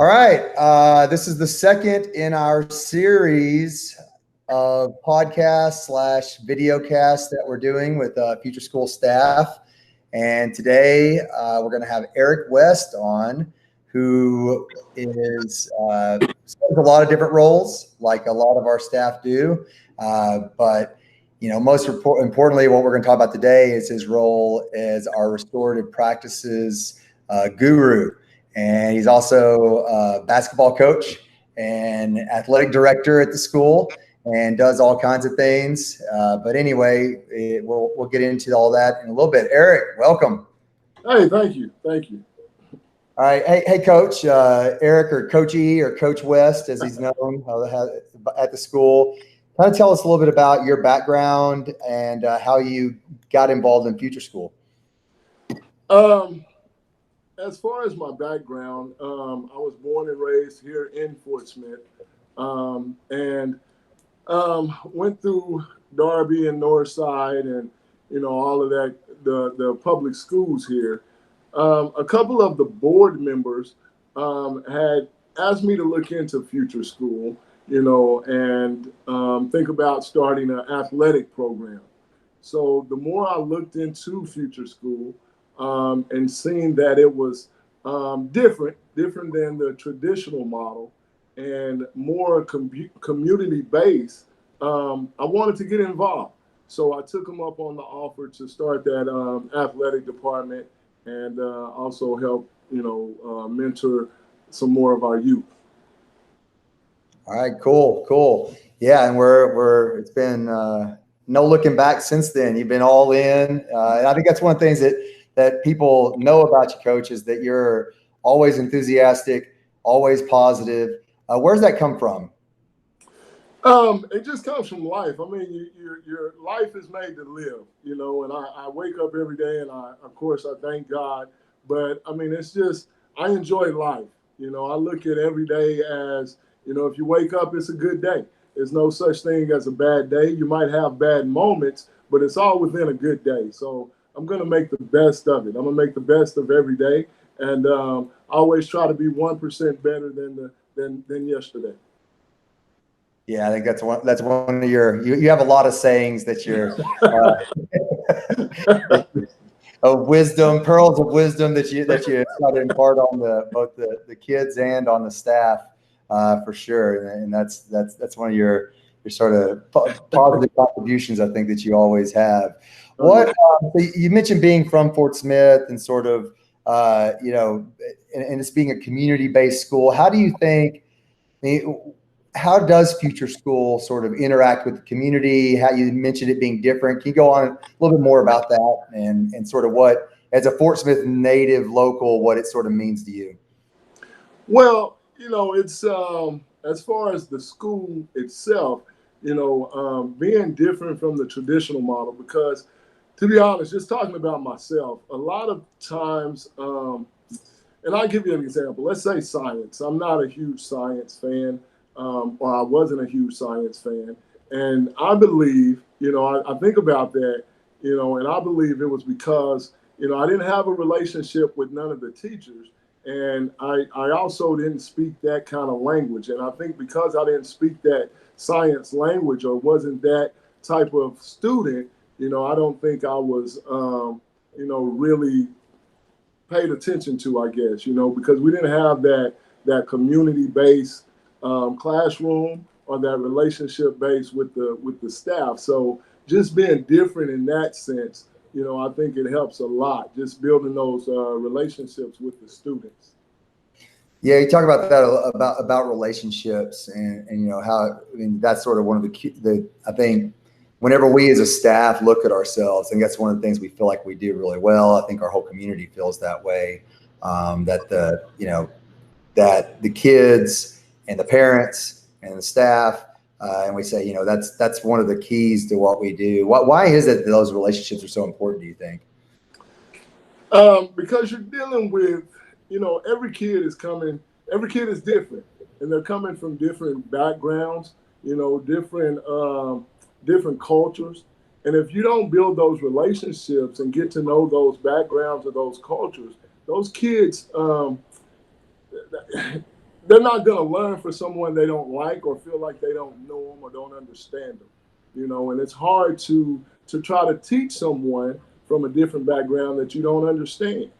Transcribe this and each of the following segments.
All right. This is the second in our series of podcasts / videocasts that we're doing with Future School staff. And today we're going to have Eric West on, who serves a lot of different roles, like a lot of our staff do. But most importantly, what we're going to talk about today is his role as our restorative practices guru. And he's also a basketball coach and athletic director at the school and does all kinds of things. But anyway, we'll get into all that in a little bit. Eric, welcome. Hey, thank you. Thank you. All right. Hey, Coach Eric, or Coach E, or Coach West, as he's known at the school. Kind of tell us a little bit about your background and how you got involved in Future School. As far as my background, I was born and raised here in Fort Smith, and went through Darby and Northside, and all of that, the public schools here. A couple of the board members had asked me to look into Future School, and think about starting an athletic program. So the more I looked into Future School, and seeing that it was different than the traditional model and more community based, I wanted to get involved. So I took them up on the offer to start that athletic department and also help, mentor some more of our youth. All right, cool. Yeah, and it's been no looking back since then. You've been all in. And I think that's one of the things that people know about you, Coach, is that you're always enthusiastic, always positive. Where's that come from? It just comes from life. I mean, your life is made to live, and I wake up every day and of course, I thank God. But I mean, it's just, I enjoy life. I look at every day as, if you wake up, it's a good day. There's no such thing as a bad day. You might have bad moments, but it's all within a good day. So I'm going to make the best of it. I'm going to make the best of every day. And always try to be 1% better than yesterday. Yeah, I think that's one of you have a lot of sayings that you're of wisdom, pearls of wisdom that you try to impart on both the kids and on the staff, for sure. And that's one of your sort of positive contributions, I think, that you always have. What you mentioned being from Fort Smith and sort of and it's being a community-based school. How do you think? How does Future School sort of interact with the community? How you mentioned it being different. Can you go on a little bit more about that and sort of what, as a Fort Smith native local, what it sort of means to you? Well, it's as far as the school itself, being different from the traditional model, because to be honest, just talking about myself, a lot of times, and I'll give you an example. Let's say science. I'm not a huge science fan. Or I wasn't a huge science fan. And I believe, I think about that, and I believe it was because, I didn't have a relationship with none of the teachers. And I also didn't speak that kind of language. And I think because I didn't speak that science language or wasn't that type of student, I don't think I was, really paid attention to, I guess, because we didn't have that community-based classroom or that relationship base with the staff. So just being different in that sense, I think it helps a lot, just building those relationships with the students. Yeah, you talk about that about relationships and how, I mean, that's sort of one of the I think whenever we as a staff look at ourselves, I think that's one of the things we feel like we do really well. I think our whole community feels that way. That the kids and the parents and the staff, and we say, that's one of the keys to what we do. Why is it that those relationships are so important, do you think? Because you're dealing with, every kid is different, and they're coming from different backgrounds, different cultures. And if you don't build those relationships and get to know those backgrounds or those cultures, those kids, they're not going to learn for someone they don't like or feel like they don't know them or don't understand them, and it's hard to try to teach someone from a different background that you don't understand.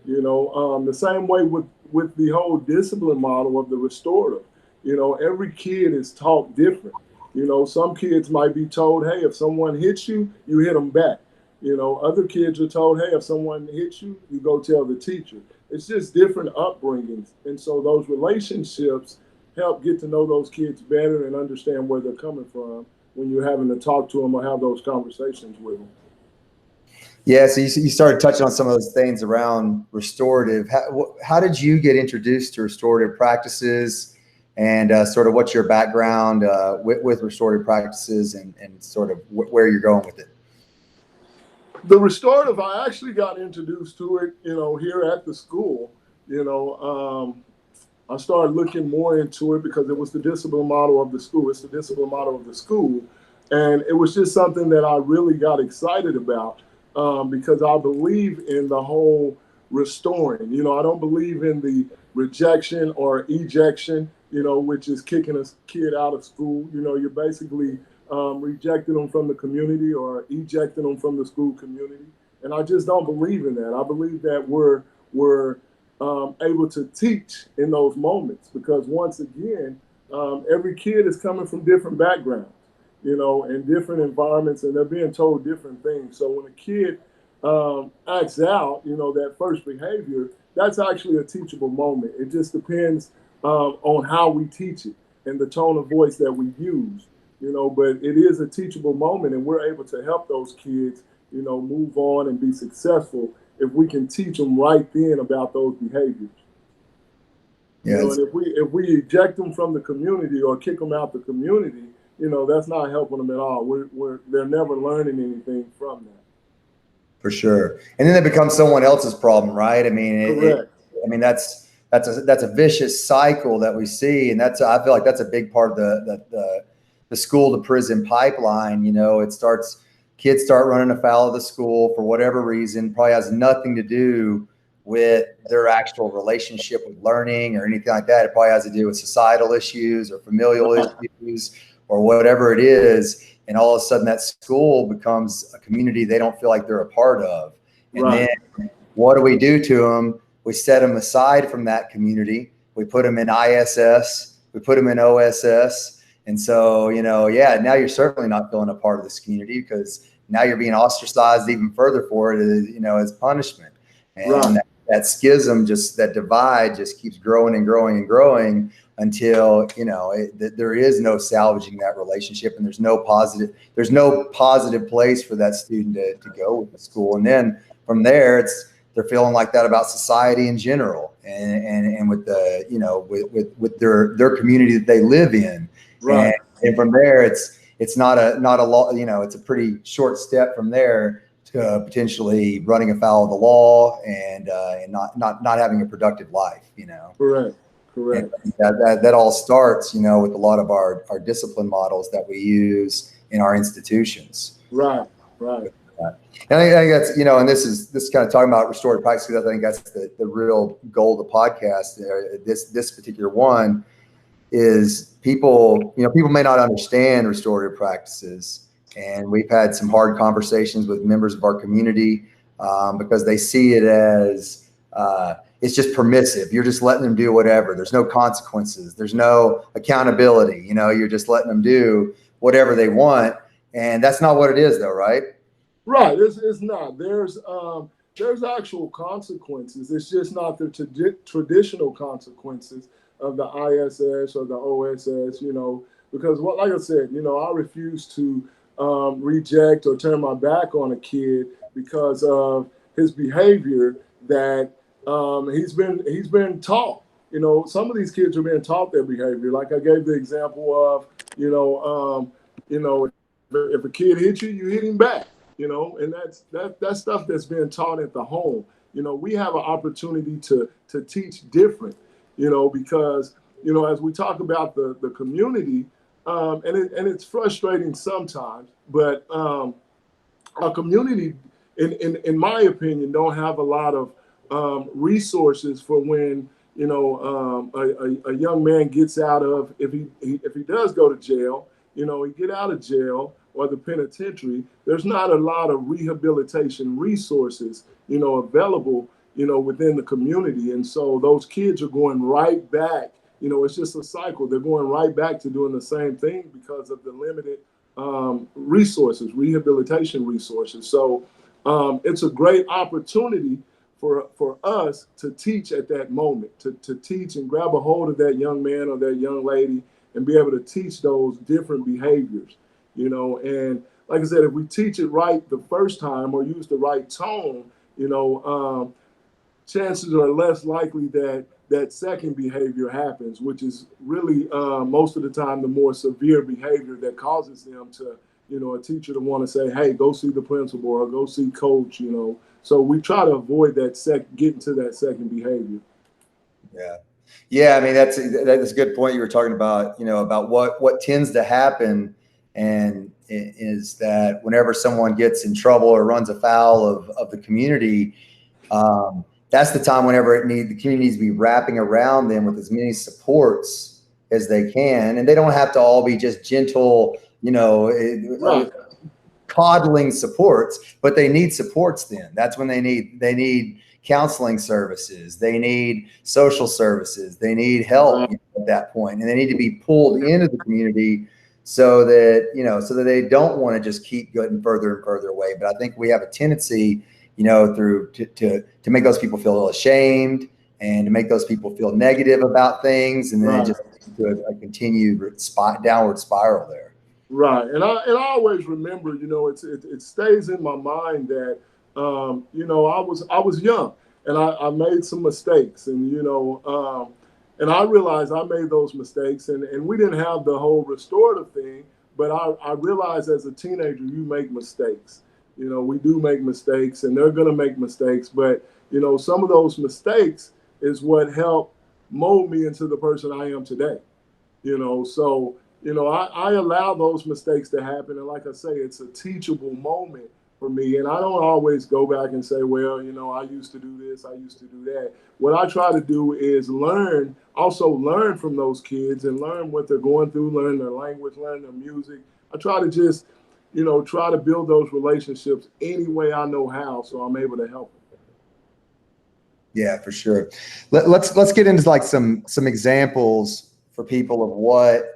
The same way with the whole discipline model of the restorative. Every kid is taught different. Some kids might be told, hey, if someone hits you, you hit them back. Other kids are told, hey, if someone hits you, you go tell the teacher. It's just different upbringings. And so those relationships help get to know those kids better and understand where they're coming from when you're having to talk to them or have those conversations with them. Yeah, so you started touching on some of those things around restorative. How did you get introduced to restorative practices, and sort of what's your background with restorative practices, and sort of where you're going with it? The restorative, I actually got introduced to it, here at the school. I started looking more into it because it was the discipline model of the school. It's the discipline model of the school. And it was just something that I really got excited about because I believe in the whole restoring. I don't believe in the rejection or ejection, which is kicking a kid out of school. You're basically rejecting them from the community or ejecting them from the school community. And I just don't believe in that. I believe that we're able to teach in those moments because once again, every kid is coming from different backgrounds, and different environments, and they're being told different things. So when a kid acts out, that first behavior, that's actually a teachable moment. It just depends on how we teach it and the tone of voice that we use, but it is a teachable moment, and we're able to help those kids, move on and be successful if we can teach them right then about those behaviors. Yes. And if we eject them from the community or kick them out the community, that's not helping them at all. They're never learning anything from that. For sure. And then it becomes someone else's problem, right? I mean, correct. That's a vicious cycle that we see, and I feel like that's a big part of the school to prison pipeline. It starts. Kids start running afoul of the school for whatever reason, probably has nothing to do with their actual relationship with learning or anything like that. It probably has to do with societal issues or familial issues or whatever it is. And all of a sudden that school becomes a community they don't feel like they're a part of. And then what do we do to them? We set them aside from that community. We put them in ISS. We put them in OSS. And so, now you're certainly not feeling a part of this community because now you're being ostracized even further for it, as punishment. And that schism, that divide just keeps growing and growing and growing until, there is no salvaging that relationship, and there's no positive place for that student to go with the school. And then from there, they're feeling like that about society in general and with the, with their community that they live in. Right. And from there, it's not a law, it's a pretty short step from there to potentially running afoul of the law and not having a productive life, Correct. And that all starts, with a lot of our discipline models that we use in our institutions. Right. And I think that's, and this is kind of talking about restorative practice, because I think that's the real goal of the podcast. This particular one is people may not understand restorative practices, and we've had some hard conversations with members of our community because they see it as it's just permissive. You're just letting them do whatever. There's no consequences. There's no accountability. You're just letting them do whatever they want, and that's not what it is, though, right? Right. It's not. There's actual consequences. It's just not the traditional consequences of the ISS or the OSS, because like I said, I refuse to reject or turn my back on a kid because of his behavior that he's been taught. Some of these kids are being taught their behavior. Like I gave the example of, if a kid hits you, you hit him back. And that's stuff that's being taught at the home. We have an opportunity to teach different. Because, as we talk about the community, and it's frustrating sometimes, but our community, in my opinion, don't have a lot of resources for when, a young man gets out of, if he does go to jail, he get out of jail or the penitentiary, there's not a lot of rehabilitation resources, available, within the community. And so those kids are going right back. It's just a cycle. They're going right back to doing the same thing because of the limited resources, rehabilitation resources. So it's a great opportunity for us to teach at that moment, to teach and grab a hold of that young man or that young lady and be able to teach those different behaviors, and like I said, if we teach it right the first time or use the right tone, chances are less likely that that second behavior happens, which is really most of the time the more severe behavior that causes them to, a teacher to want to say, hey, go see the principal or go see coach, So we try to avoid that getting to that second behavior. Yeah. Yeah. I mean, that's a good point you were talking about, about what tends to happen, and is that whenever someone gets in trouble or runs afoul of the community, that's the time whenever the community needs to be wrapping around them with as many supports as they can. And they don't have to all be just gentle, Right. coddling supports, but they need supports then. That's when they need counseling services. They need social services. They need help at that point. And they need to be pulled into the community so that they don't want to just keep getting further and further away. But I think we have a tendency, to make those people feel ashamed and to make those people feel negative about things. And then it just to a continued downward spiral there. Right, and I always remember, it stays in my mind that, I was young and I made some mistakes, and and I realized I made those mistakes, and we didn't have the whole restorative thing, but I realized as a teenager you make mistakes. We do make mistakes, and they're gonna make mistakes, but some of those mistakes is what helped mold me into the person I am today. So I allow those mistakes to happen. And like I say, it's a teachable moment for me. And I don't always go back and say, well, I used to do this, I used to do that. What I try to do is learn from those kids and learn what they're going through, learn their language, learn their music. I try to just, try to build those relationships any way I know how, so I'm able to help them. Yeah, for sure. Let's get into like some examples for people of what,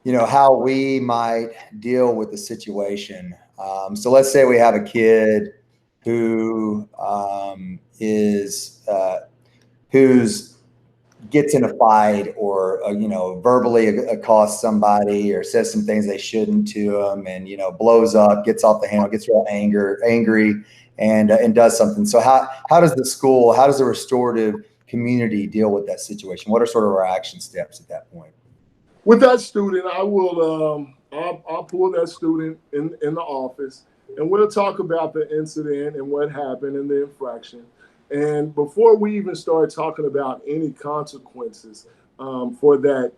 how we might deal with the situation. So let's say we have a kid who who's gets in a fight or verbally accosts somebody or says some things they shouldn't to them, and blows up, gets off the handle, gets real angry, and does something. So how does the restorative community deal with that situation? What are sort of our action steps at that point? With that student, I will I'll pull that student in the office, and we'll talk about the incident and what happened and the infraction. And before we even start talking about any consequences for that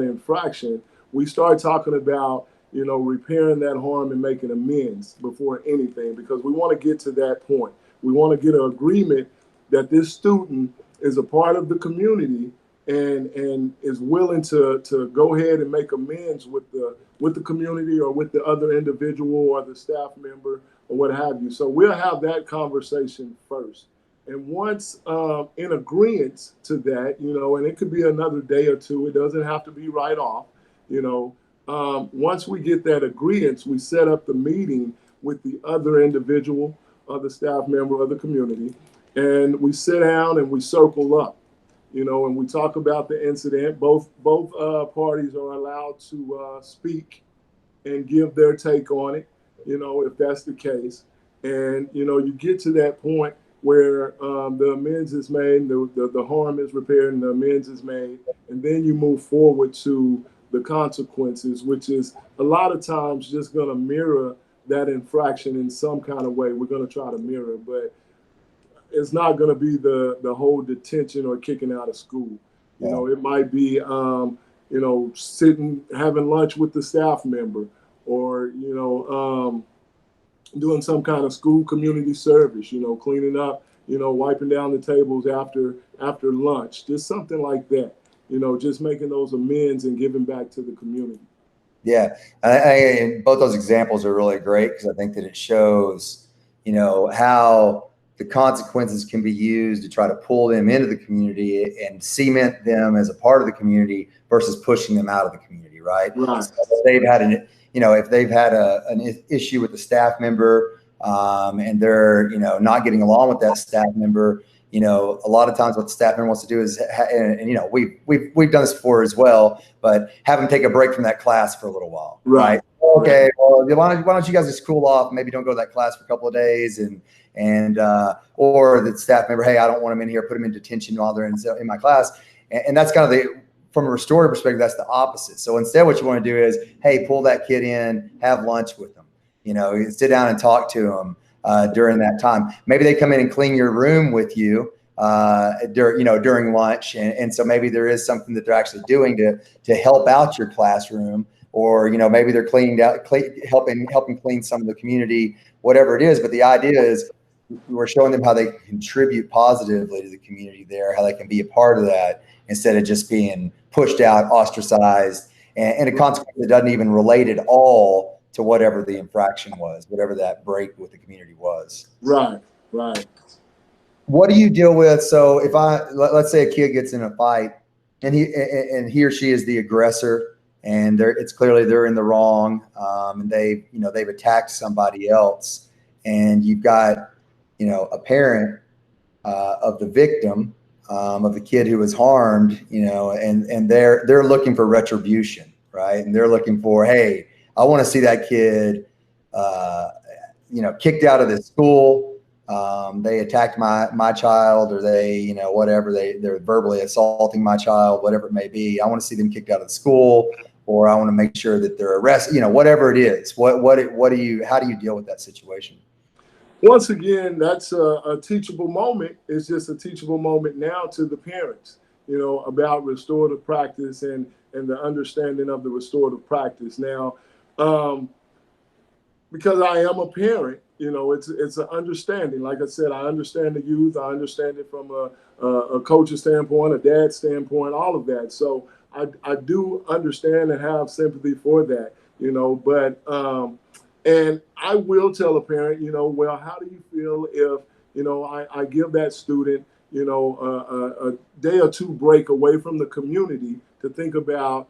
infraction, we start talking about repairing that harm and making amends before anything, because we want to get to that point. We want to get an agreement that this student is a part of the community and is willing to go ahead and make amends with the community or with the other individual or the staff member or what have you. So we'll have that conversation first. And once in agreement to that, and it could be another day or two, it doesn't have to be right off, once we get that agreement, we set up the meeting with the other individual or the staff member of the community, and we sit down and we circle up, and we talk about the incident. Both parties are allowed to speak and give their take on it, if that's the case. And you get to that point where the amends is made, the harm is repaired, and the amends is made, and then you move forward to the consequences, which is a lot of times just going to mirror that infraction in some kind of way. We're going to try to mirror, but it's not going to be the whole detention or kicking out of school. It might be sitting having lunch with the staff member, or doing some kind of school community service, cleaning up wiping down the tables after lunch, just something like that. Just making those amends and giving back to the community. Yeah, both those examples are really great because I think that it shows, how the consequences can be used to try to pull them into the community and cement them as a part of the community versus pushing them out of the community, right? Right. So if they've had if they've had an issue with a staff member, and they're, not getting along with that staff member, a lot of times what the staff member wants to do is, and we've done this before as well, but have them take a break from that class for a little while, right? Okay, well, why don't you guys just cool off? Maybe don't go to that class for a couple of days, or the staff member, hey, I don't want them in here, put them in detention while they're in my class, and that's kind of from a restorative perspective, that's the opposite. So instead, what you want to do is, hey, pull that kid in, have lunch with them, sit down and talk to them. During that time, maybe they come in and clean your room with you during lunch, and so maybe there is something that they're actually doing to help out your classroom, or maybe they're helping clean some of the community, whatever it is. But the idea is we're showing them how they can contribute positively to the community there, how they can be a part of that instead of just being pushed out, ostracized, and a consequence that doesn't even relate at all to whatever the infraction was, whatever that break with the community was. Right. What do you deal with? So if let's say a kid gets in a fight and he or she is the aggressor, and it's clearly they're in the wrong, and they've attacked somebody else, and you've got, a parent of the victim, of the kid who was harmed, and they're looking for retribution, right? And they're looking for, hey, I want to see that kid, kicked out of this school. They attacked my child, or they, whatever, they're verbally assaulting my child, whatever it may be. I want to see them kicked out of the school, or I want to make sure that they're arrested, whatever it is. How do you deal with that situation? Once again, that's a teachable moment. It's just a teachable moment now to the parents, about restorative practice and the understanding of the restorative practice. Now, because I am a parent, it's an understanding. Like I said, I understand the youth. I understand it from a coach's standpoint, a dad's standpoint, all of that. So I do understand and have sympathy for that, but and I will tell a parent, well, how do you feel if, I give that student, a day or two break away from the community to think about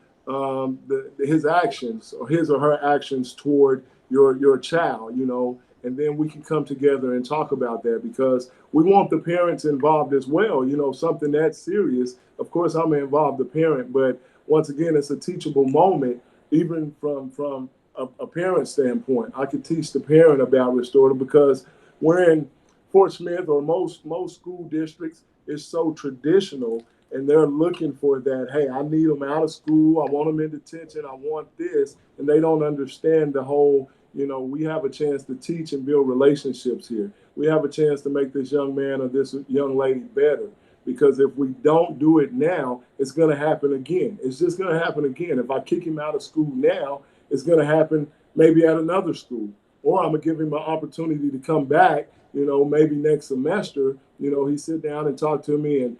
his actions, or his or her actions toward your child, and then we can come together and talk about that, because we want the parents involved as well. Something that serious, of course, I'm going to involve the parent, but once again, it's a teachable moment, even from a parent standpoint. I could teach the parent about restorative, because we're in Fort Smith, or most school districts, is so traditional, and they're looking for that. Hey, I need them out of school. I want them in detention. I want this. And they don't understand the whole, we have a chance to teach and build relationships here. We have a chance to make this young man or this young lady better. Because if we don't do it now, it's going to happen again. It's just going to happen again. If I kick him out of school now, it's going to happen maybe at another school. Or I'm going to give him an opportunity to come back, maybe next semester, he sit down and talk to me and,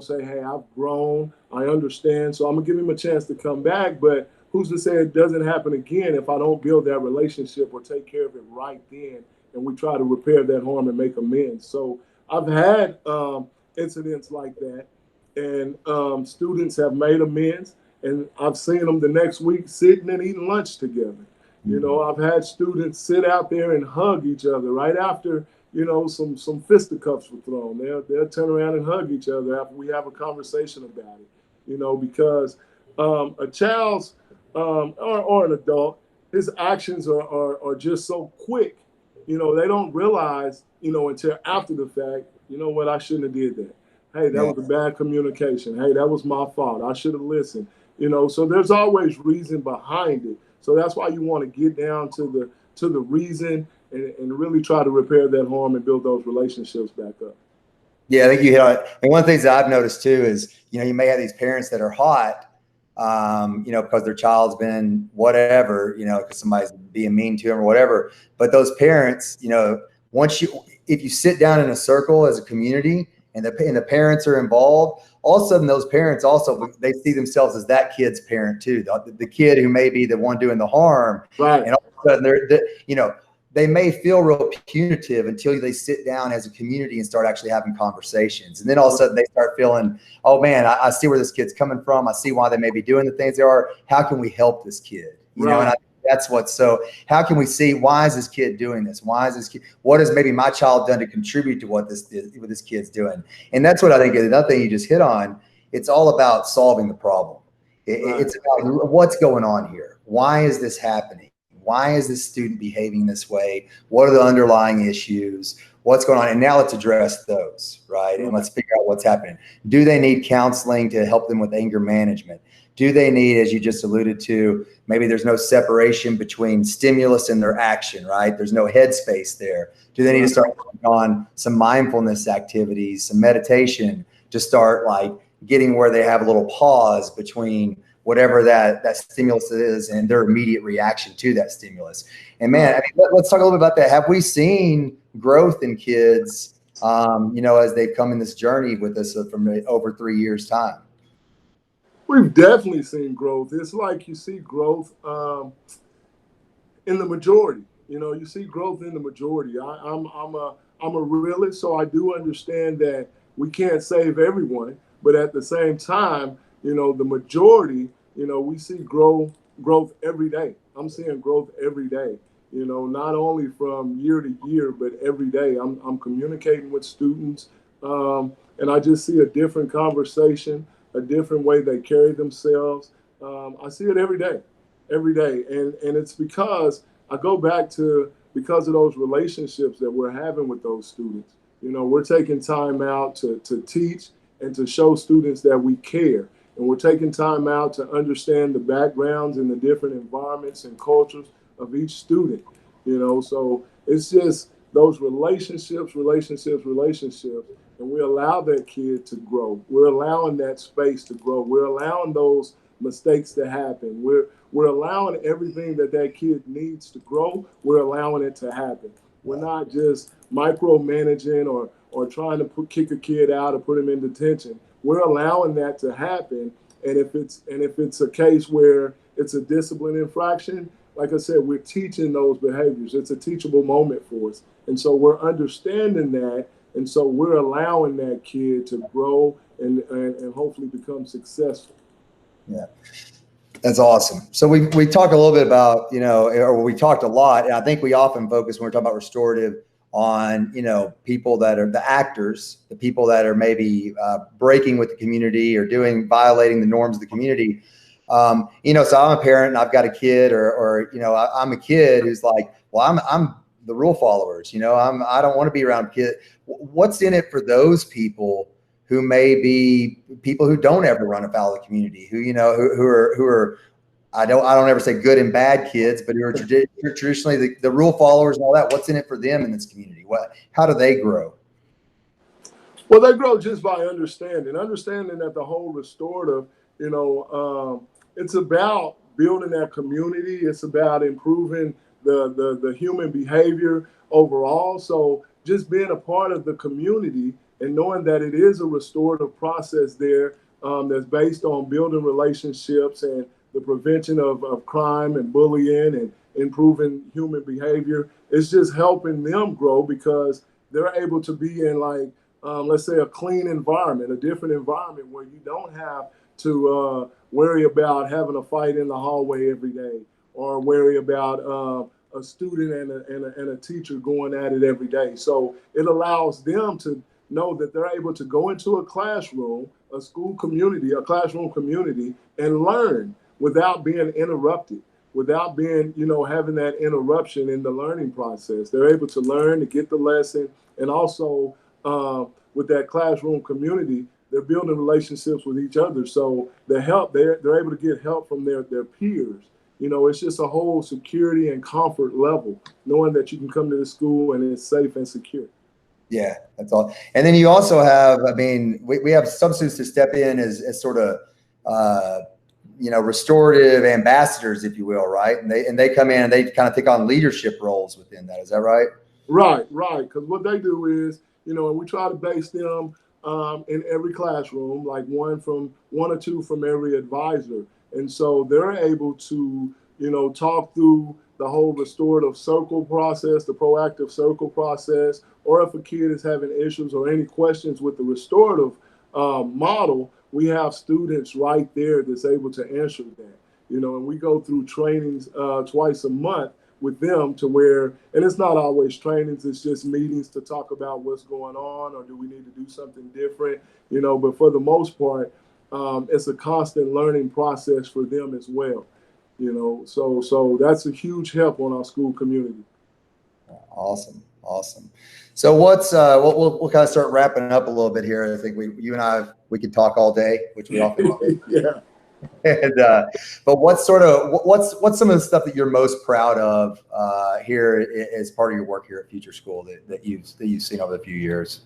say, hey, I've grown, I understand. So I'm gonna give him a chance to come back, but who's to say it doesn't happen again if I don't build that relationship or take care of it right then, and we try to repair that harm and make amends. So I've had incidents like that, and students have made amends, and I've seen them the next week sitting and eating lunch together. I've had students sit out there and hug each other right after, some fisticuffs were thrown. They'll turn around and hug each other after we have a conversation about it, because a child's or an adult, his actions are just so quick. They don't realize, until after the fact, what, I shouldn't have did that. Hey, that was a bad communication. Hey, that was my fault. I should have listened. So there's always reason behind it. So that's why you want to get down to the reason, and really try to repair that harm and build those relationships back up. Yeah, I think you hit on it. And one of the things that I've noticed too is, you may have these parents that are hot, because their child's been whatever, because somebody's being mean to them or whatever. But those parents, if you sit down in a circle as a community and the parents are involved, all of a sudden those parents also, they see themselves as that kid's parent too, the kid who may be the one doing the harm. Right. And all of a sudden they may feel real punitive until they sit down as a community and start actually having conversations. And then all of a sudden they start feeling, oh man, I see where this kid's coming from. I see why they may be doing the things they are. How can we help this kid? You know, and that's what's so, how can we see, why is this kid doing this? Why is this kid, what has maybe my child done to contribute to what this kid's doing? And that's what I think is another thing you just hit on. It's all about solving the problem. It's about what's going on here. Why is this happening? Why is this student behaving this way? What are the underlying issues? What's going on? And now let's address those, right? And let's figure out what's happening. Do they need counseling to help them with anger management? Do they need, as you just alluded to, maybe there's no separation between stimulus and their action, right? There's no headspace there. Do they need to start working on some mindfulness activities, some meditation to start like getting where they have a little pause between whatever that stimulus is and their immediate reaction to that stimulus? And man, I mean, let's talk a little bit about that. Have we seen growth in kids, as they've come in this journey with us from over 3 years' time? We've definitely seen growth. It's like you see growth in the majority. You see growth in the majority. I'm a realist, so I do understand that we can't save everyone, but at the same time, the majority, we see growth every day. I'm seeing growth every day, not only from year to year, but every day. I'm communicating with students, and I just see a different conversation, a different way they carry themselves. I see it every day. And it's because I go back to, because of those relationships that we're having with those students. We're taking time out to teach and to show students that we care. And we're taking time out to understand the backgrounds and the different environments and cultures of each student, so it's just those relationships, and we allow that kid to grow. We're allowing that space to grow. We're allowing those mistakes to happen. We're allowing everything that kid needs to grow. We're allowing it to happen. We're not just micromanaging or trying to kick a kid out or put him in detention. We're allowing that to happen. And if it's a case where it's a discipline infraction, like I said, we're teaching those behaviors. It's a teachable moment for us. And so we're understanding that. And so we're allowing that kid to grow and hopefully become successful. Yeah, that's awesome. So we talk a little bit about, or we talked a lot, and I think we often focus when we're talking about restorative on, people that are the actors, the people that are maybe breaking with the community or violating the norms of the community. So I'm a parent and I've got a kid, or I'm a kid who's like, well, I'm the rule followers, I don't want to be around kids. What's in it for those people who may be people who don't ever run afoul of the community, who are I don't ever say good and bad kids, but who are traditionally the rule followers and all that? What's in it for them in this community? How do they grow? Well, they grow just by understanding that the whole restorative, it's about building that community. It's about improving the human behavior overall. So just being a part of the community and knowing that it is a restorative process there that's based on building relationships and the prevention of crime and bullying and improving human behavior. It's just helping them grow because they're able to be in, like, let's say, a clean environment, a different environment where you don't have to worry about having a fight in the hallway every day, or worry about a student and a teacher going at it every day. So it allows them to know that they're able to go into a classroom, a school community, a classroom community, and learn without being interrupted, without being, having that interruption in the learning process. They're able to learn, to get the lesson, and also with that classroom community, they're building relationships with each other. So they're able to get help from their peers. It's just a whole security and comfort level, knowing that you can come to the school and it's safe and secure. Yeah, that's all. And then you also have, we have substitutes to step in as sort of, restorative ambassadors, if you will, right? And they come in and they kind of take on leadership roles within that. Is that right? Right, right. Because what they do is, and we try to base them in every classroom, like one or two from every advisor, and so they're able to, talk through the whole restorative circle process, the proactive circle process, or if a kid is having issues or any questions with the restorative model, we have students right there that's able to answer that. And we go through trainings twice a month with them to where, and it's not always trainings, it's just meetings to talk about what's going on or do we need to do something different, but for the most part, it's a constant learning process for them as well, so that's a huge help on our school community. Awesome. Awesome. So we'll kind of start wrapping up a little bit here. I think you and I, we could talk all day, which we often do. Yeah. And, but what's some of the stuff that you're most proud of here as part of your work here at Future School that you've seen over the few years?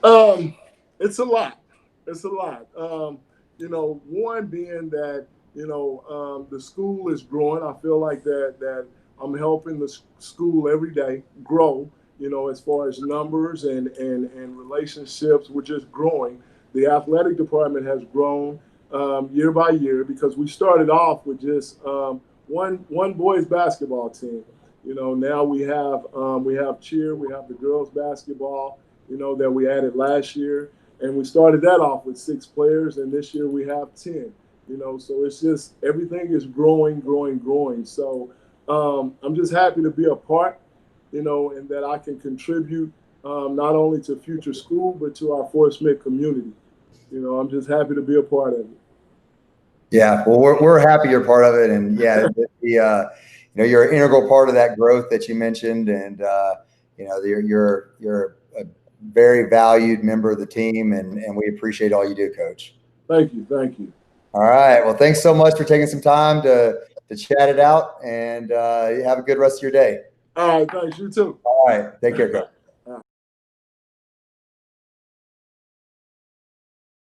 It's a lot. It's a lot. One being that the school is growing. I feel like that I'm helping the school every day grow. As far as numbers and relationships, we're just growing. The athletic department has grown year by year because we started off with just one boys basketball team. Now we have cheer, we have the girls basketball, that we added last year. And we started that off with 6 players, and this year we have 10. So it's just everything is growing, growing, growing. So I'm just happy to be a part, and that I can contribute not only to Future School, but to our Fort Smith community. I'm just happy to be a part of it. Yeah, well, we're happy you're part of it, and yeah, you're an integral part of that growth that you mentioned, and you're a very valued member of the team, and we appreciate all you do, Coach. Thank you, thank you. All right, well, thanks so much for taking some time to chat it out, and you have a good rest of your day. All right, thanks. You too. All right, take care, Coach.